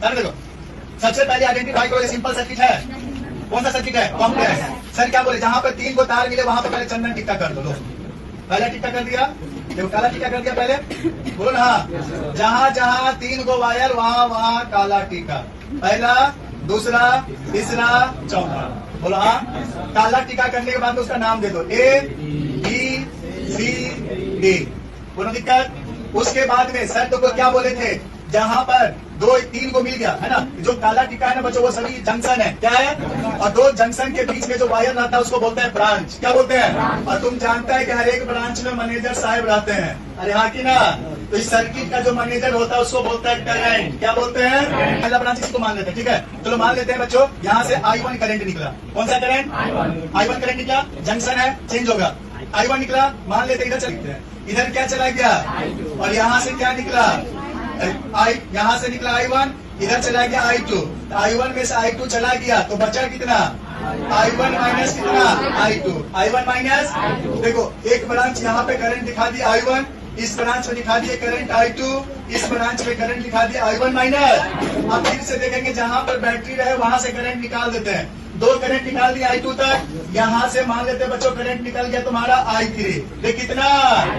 देखो, सबसे पहले आइडेंटिफाई करो, सिंपल सर्किट है। कौन सा सर्किट है? कॉम्प्लेक्स। सर क्या बोले, जहां पर 3 को तार मिले वहां पर पहले चंदन टिक्का कर दो। पहला टिक्का कर दिया, देखो काला टिक्का कर दिया पहले, बोलो ना। जहां जहां 3 को वायर वहां वहां काला टिक्का, पहला, दूसरा, तीसरा, चौथा। बोलो हाँ। काला टिक्का करने के बाद उसका नाम दे दो, A B C D। कोई दिक्कत? उसके बाद में सर तो क्या बोले थे, जहां पर 2-3 को मिल गया है ना, जो काला टिक्का है ना बच्चों, वो सभी जंक्शन है। क्या है? और 2 जंक्शन के बीच में जो वायर रहता है उसको बोलते हैं ब्रांच। क्या बोलते हैं? और तुम जानता है कि हर एक ब्रांच में मैनेजर साहब रहते हैं। अरे हाँ कि ना? तो इस सर्किट का जो मैनेजर होता है उसको बोलता है करंट। क्या बोलते हैं? पहला ब्रांच इसको मान लेते हैं, ठीक है। चलो मान लेते हैं बच्चों, यहाँ से I1 करंट निकला। कौन सा करंट? I1 करंट निकला, जंक्शन है, चेंज होगा। I1 निकला, मान लेते इधर चलते हैं, इधर क्या चला गया, और यहाँ से क्या निकला, यहाँ से निकला I1, इधर चला गया I2। I1 में से I2 चला गया तो बचा कितना, I1 माइनस कितना, I2। I1 माइनस, देखो एक ब्रांच यहाँ पे करंट दिखा दी I1, इस ब्रांच में दिखा दिए करंट I2, इस ब्रांच में करंट दिखा दिया I1 माइनस। अब फिर से देखेंगे जहां पर बैटरी रहे वहां से करंट निकाल देते हैं। 2 करंट निकाल दिया I2 तक, यहाँ से मान लेते हैं बच्चों करंट निकल गया तुम्हारा I3। देख कितना,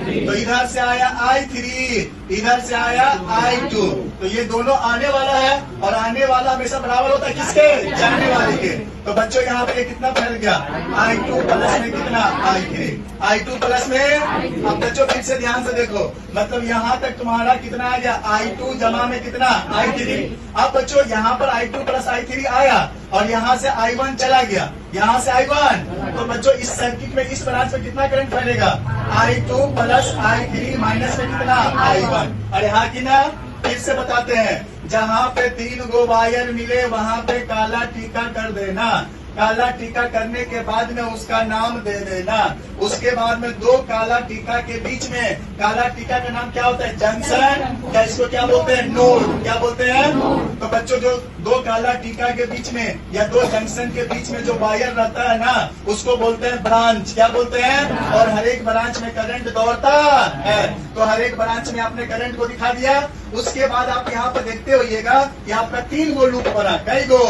तो इधर से आया I3, इधर से आया I2। तो ये दोनों आने वाला है, और आने वाला हमेशा बराबर होता है किसके, जाने वाले के। तो बच्चों यहाँ पे कितना फैल गया, I2 प्लस में कितना, I3। I2 प्लस में, अब बच्चों फिर से ध्यान से देखो, मतलब यहाँ तक तुम्हारा कितना आ गया, I2 जमा में कितना, I3। अब बच्चों यहाँ पर I2 प्लस I3 आया, और यहाँ से I1 चला गया, यहाँ से I1। तो बच्चों इस सर्किट में, इस ब्रांच में कितना करंट फैलेगा, I2 प्लस I3 माइनस में कितना, I1। अरे हाँ कि ना? फिर से बताते हैं, जहाँ पे 3 गो वायर मिले वहाँ पे काला टीका कर देना। काला टीका करने के बाद में उसका नाम दे देना। उसके बाद में 2 काला टीका के बीच में, काला टीका का नाम क्या होता है, जंक्शन, या इसको क्या बोलते हैं, नोड। क्या बोलते हैं? तो बच्चों जो 2 काला टीका के बीच में या 2 जंक्शन के बीच में जो वायर रहता है ना, उसको बोलते हैं ब्रांच। क्या बोलते हैं? और हर एक ब्रांच में करंट दौड़ता है। तो हर एक ब्रांच में आपने करंट को दिखा दिया। उसके बाद आप यहाँ पर देखते होइएगा कि आपका 3 गो लूप बना, कई गो।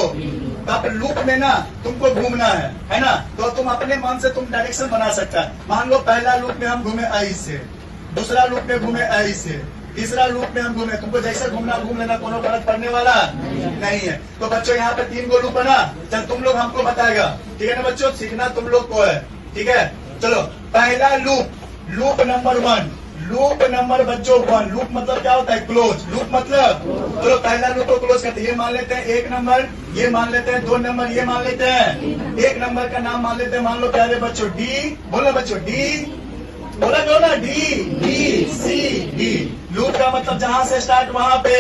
तो आप लूप में ना तुमको घूमना है ना, तो तुम अपने मन से तुम डायरेक्शन बना सकता है। मान लो पहला लूप में हम घूमे I से, दूसरा लूप में घूमे I से, तीसरा लूप में हम घूमे, तुमको जैसे घूमना घूम लेना, कोनो फर्क पड़ने वाला नहीं है। तो बच्चों यहाँ पे 3 गो लूप बना, चल तुम लोग हमको बताएगा, ठीक है ना बच्चों, सीखना तुम लोग को है, ठीक है। चलो पहला loop, loop number 1, loop number बच्चों 1। लूप मतलब क्या होता है, क्लोज। लूप मतलब, चलो पहला लूप को क्लोज करते हैं। ये मान लेते हैं 1 नंबर, ये मान लेते हैं 2 नंबर, ये मान लेते हैं 1 नंबर का नाम मान लेते हैं, मान लो क्या है बच्चों, D। बोलो बच्चों D, बोला करो ना, D B C D। Loop का मतलब जहां से स्टार्ट वहां पे।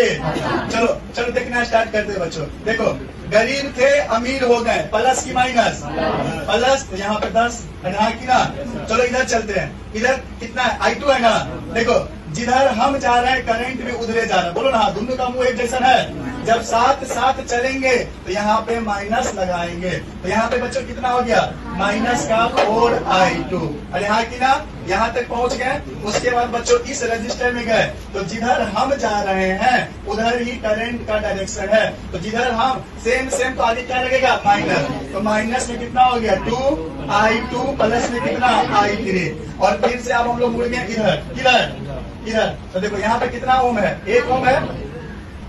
चलो चलो देखना स्टार्ट करते हैं बच्चों। देखो गरीब थे अमीर हो गए, प्लस की माइनस, प्लस, तो यहाँ पे 10 की ना। चलो इधर चलते हैं, इधर कितना है, I2 है ना। देखो जिधर हम जा रहे हैं करंट भी उधरे जा रहा है। बोलो ना, दोनों का मुंह एक जैसा है। जब साथ साथ चलेंगे तो यहाँ पे माइनस लगाएंगे, तो यहाँ पे बच्चों कितना हो गया, माइनस का 4I2। अरे हाँ कि ना? यहाँ तक पहुँच गए। उसके बाद बच्चों इस रजिस्टर में गए, तो जिधर हम जा रहे हैं उधर ही करंट का डायरेक्शन है। तो जिधर हम सेम तो आगे क्या लगेगा, माइनस। तो माइनस में कितना हो गया, 2I2 प्लस में कितना, I3। और फिर से अब हम लोग मुड़ गए इधर, इधर। तो देखो यहाँ पे कितना ओम है, 1 ओम है,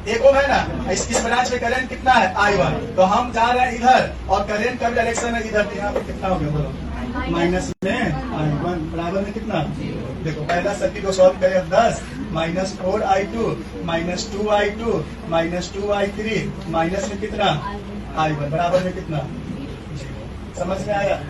1 ओम है ना। इस ब्रांच में करंट कितना है, I1। तो हम जा रहे हैं इधर, और करंट का डायरेक्शन है इधर। तो यहाँ पे कितना हो गया, बोलो, माइनस में I1 बराबर में कितना। देखो पहला सर्किट को सॉल्व करें, 10 minus 4I2 minus 2I2 minus 2I3 minus में कितना, I1 बराबर में कितना। समझ में आया?